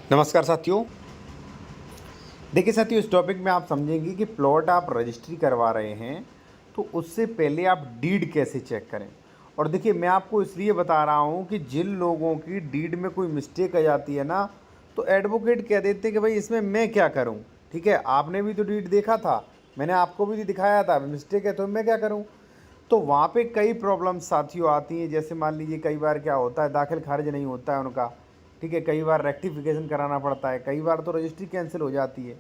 नमस्कार साथियों। देखिए साथियों, इस टॉपिक में आप समझेंगे कि प्लॉट आप रजिस्ट्री करवा रहे हैं तो उससे पहले आप डीड कैसे चेक करें। और देखिए, मैं आपको इसलिए बता रहा हूँ कि जिन लोगों की डीड में कोई मिस्टेक आ जाती है ना, तो एडवोकेट कह देते हैं कि भाई इसमें मैं क्या करूँ। ठीक है, आपने भी तो डीड देखा था, मैंने आपको भी दिखाया था, मिस्टेक है तो मैं क्या करूँ। तो वहाँ पे कई प्रॉब्लम साथियों आती हैं। जैसे मान लीजिए कई बार क्या होता है, दाखिल खारिज नहीं होता है उनका। ठीक है, कई बार रेक्टिफिकेशन कराना पड़ता है, कई बार तो रजिस्ट्री कैंसिल हो जाती है।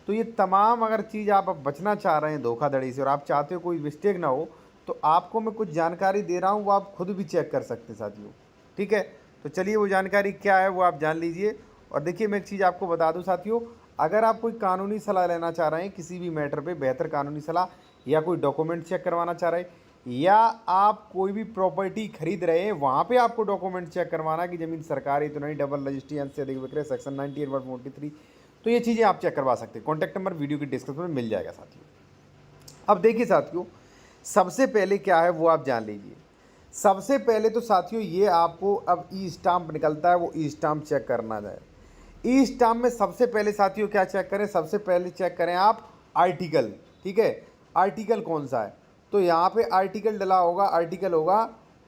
तो ये तमाम अगर चीज़ आप अब बचना चाह रहे हैं धोखाधड़ी से और आप चाहते हो कोई मिस्टेक ना हो, तो आपको मैं कुछ जानकारी दे रहा हूँ, वो आप खुद भी चेक कर सकते हैं साथियों। ठीक है, तो चलिए वो जानकारी क्या है वो आप जान लीजिए। और देखिए, मैं एक चीज़ आपको बता दूं साथियों, अगर आप कोई कानूनी सलाह लेना चाह रहे हैं किसी भी मैटर पे, बेहतर कानूनी सलाह, या कोई डॉक्यूमेंट चेक करवाना चाह रहे हैं, या आप कोई भी प्रॉपर्टी खरीद रहे हैं, वहाँ पे आपको डॉक्यूमेंट चेक करवाना कि ज़मीन सरकारी तो नहीं, डबल रजिस्ट्री, अंश से अधिक विक्रय, सेक्शन 98/43, तो ये चीज़ें आप चेक करवा सकते हैं। कॉन्टैक्ट नंबर वीडियो की डिस्क्रिप्शन में मिल जाएगा साथियों। अब देखिए साथियों, सबसे पहले क्या है वो आप जान लीजिए। सबसे पहले तो साथियों ये आपको अब ई स्टाम्प निकलता है, वो ई स्टाम्प चेक करना है। ई स्टाम्प में सबसे पहले साथियों क्या चेक करें, सबसे पहले चेक करें आप आर्टिकल। ठीक है, आर्टिकल कौन सा है, तो यहाँ पे आर्टिकल डला होगा, आर्टिकल होगा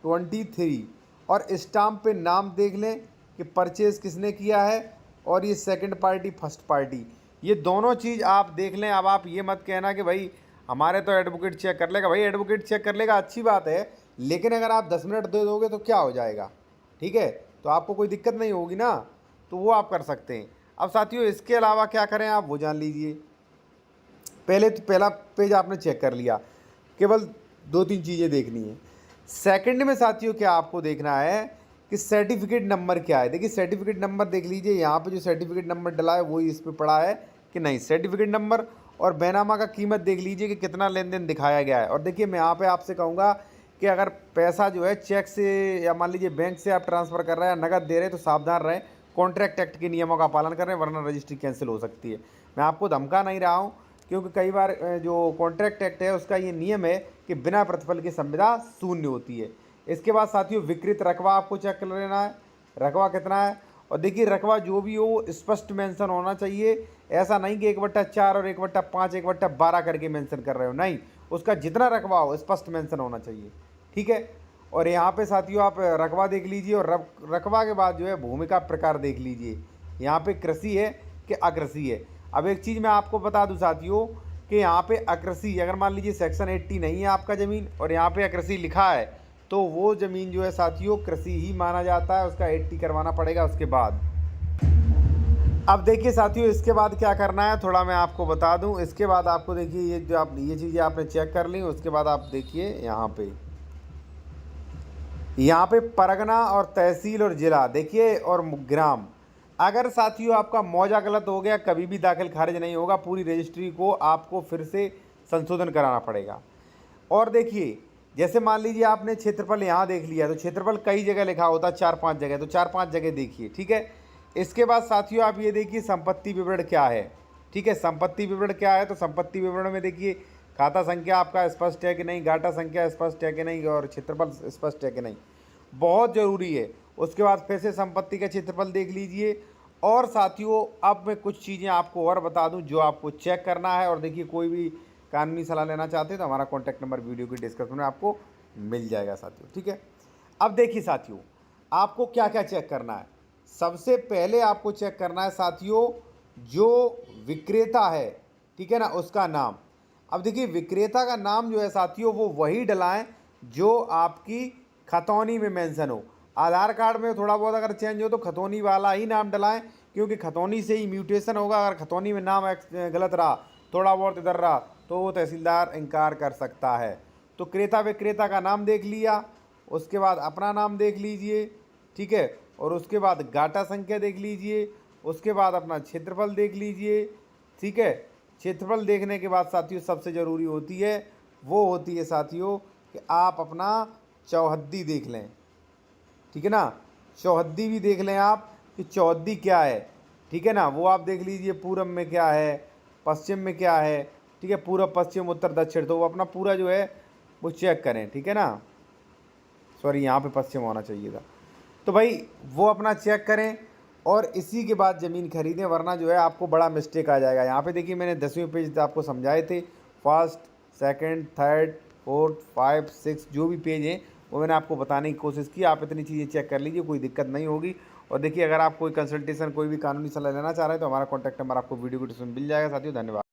23। और स्टाम्प पे नाम देख लें कि परचेज किसने किया है, और ये सेकंड पार्टी फर्स्ट पार्टी, ये दोनों चीज़ आप देख लें। अब आप ये मत कहना कि भाई हमारे तो एडवोकेट चेक कर लेगा। भाई एडवोकेट चेक कर लेगा, अच्छी बात है, लेकिन अगर आप 10 मिनट दे दोगे तो क्या हो जाएगा। ठीक है, तो आपको कोई दिक्कत नहीं होगी ना, तो वो आप कर सकते हैं। अब साथियों इसके अलावा क्या करें आप वो जान लीजिए। पहले तो पहला पेज आपने चेक कर लिया, केवल 2-3 चीज़ें देखनी है। सेकंड में साथियों क्या आपको देखना है कि सर्टिफिकेट नंबर क्या है। देखिए सर्टिफिकेट नंबर देख लीजिए, यहाँ पे जो सर्टिफिकेट नंबर डला है वही इस पर पड़ा है कि नहीं। सर्टिफिकेट नंबर और बैनामा का कीमत देख लीजिए कि कितना लेन देन दिखाया गया है। और देखिए, मैं यहाँ पे आपसे कहूँगा कि अगर पैसा जो है चेक से या मान लीजिए बैंक से आप ट्रांसफ़र कर रहे हैं या नगद दे रहे हैं तो सावधान रहें, कॉन्ट्रैक्ट एक्ट के नियमों का पालन करें, वरना रजिस्ट्री कैंसिल हो सकती है। मैं आपको धमका नहीं रहा हूँ, क्योंकि कई बार जो कॉन्ट्रैक्ट एक्ट है उसका ये नियम है कि बिना प्रतिफल की संविदा शून्य होती है। इसके बाद साथियों विकृत रकबा आपको चेक कर लेना है, रकबा कितना है। और देखिए रकबा जो भी हो स्पष्ट मेंशन होना चाहिए, ऐसा नहीं कि 1/4 और 1/5 1/12 करके मेंशन कर रहे हो, नहीं, उसका जितना रकबा हो स्पष्ट मेंशन होना चाहिए। ठीक है, और यहाँ पे साथियों आप रकबा देख लीजिए, और रकबा के बाद जो है भूमि का प्रकार देख लीजिए, यहाँ पे कृषि है कि अकृषि है। अब एक चीज़ मैं आपको बता दूं साथियों कि यहाँ पे अकृषि, अगर मान लीजिए सेक्शन 80 नहीं है आपका ज़मीन और यहाँ पे अकृषि लिखा है, तो वो ज़मीन जो है साथियों कृषि ही माना जाता है, उसका 80 करवाना पड़ेगा उसके बाद। अब देखिए साथियों इसके बाद क्या करना है थोड़ा मैं आपको बता दूं। इसके बाद आपको देखिए ये जो आप ये चीज़ें आपने चेक कर ली, उसके बाद आप देखिए यहाँ पे परगना और तहसील और ज़िला देखिए, और ग्राम। अगर साथियों आपका मौजा गलत हो गया कभी भी दाखिल खारिज नहीं होगा, पूरी रजिस्ट्री को आपको फिर से संशोधन कराना पड़ेगा। और देखिए जैसे मान लीजिए आपने क्षेत्रफल यहाँ देख लिया, तो क्षेत्रफल कई जगह लिखा होता है, 4-5 जगह, तो 4-5 जगह देखिए। ठीक है, इसके बाद साथियों आप ये देखिए संपत्ति विवरण क्या है। ठीक है, संपत्ति विवरण क्या है, तो संपत्ति विवरण में देखिए खाता संख्या आपका स्पष्ट है कि नहीं, घाटा संख्या स्पष्ट है कि नहीं, और क्षेत्रफल स्पष्ट है कि नहीं, बहुत ज़रूरी है। उसके बाद फिर से संपत्ति का क्षेत्रफल देख लीजिए। और साथियों अब मैं कुछ चीज़ें आपको और बता दूं जो आपको चेक करना है। और देखिए कोई भी कानूनी सलाह लेना चाहते हैं तो हमारा कॉन्टैक्ट नंबर वीडियो की डिस्क्रिप्शन में आपको मिल जाएगा साथियों। ठीक है, अब देखिए साथियों आपको क्या क्या चेक करना है। सबसे पहले आपको चेक करना है साथियों जो विक्रेता है, ठीक है ना, उसका नाम। अब देखिए विक्रेता का नाम जो है साथियों वो वही डलाएं जो आपकी खतौनी में मेंशन हो। आधार कार्ड में थोड़ा बहुत अगर चेंज हो तो खतौनी वाला ही नाम डलाएं, क्योंकि खतौनी से ही म्यूटेशन होगा। अगर खतौनी में नाम गलत रहा, थोड़ा बहुत इधर रहा, तो वो तहसीलदार इनकार कर सकता है। तो क्रेता विक्रेता का नाम देख लिया, उसके बाद अपना नाम देख लीजिए। ठीक है, और उसके बाद गाटा संख्या देख लीजिए, उसके बाद अपना क्षेत्रफल देख लीजिए। ठीक है, क्षेत्रफल देखने के बाद साथियों सबसे ज़रूरी होती है, वो होती है साथियों कि आप अपना चौहद्दी देख लें। ठीक है ना, चौहद्दी भी देख लें आप कि चौहद्दी क्या है। ठीक है ना, वो आप देख लीजिए पूरब में क्या है, पश्चिम में क्या है। ठीक है, पूरब पश्चिम उत्तर दक्षिण, तो वो अपना पूरा जो है वो चेक करें। ठीक है ना, सॉरी यहाँ पे पश्चिम होना चाहिए था, तो भाई वो अपना चेक करें। और इसी के बाद ज़मीन खरीदें, वरना जो है आपको बड़ा मिस्टेक आ जाएगा। यहाँ पे देखिए मैंने 10वें पेज आपको समझाए थे, फर्स्ट, सेकंड, थर्ड, फोर्थ, 5, 6 जो भी पेज हैं वो मैंने आपको बताने की कोशिश की। आप इतनी चीज़ें चेक कर लीजिए, कोई दिक्कत नहीं होगी। और देखिए अगर आप कोई कंसल्टेशन, कोई भी कानूनी सलाह लेना चाह रहे हैं तो हमारा कॉन्टैक्ट नंबर आपको वीडियो के डिस्क्रिप्शन में मिल जाएगा। साथियों धन्यवाद।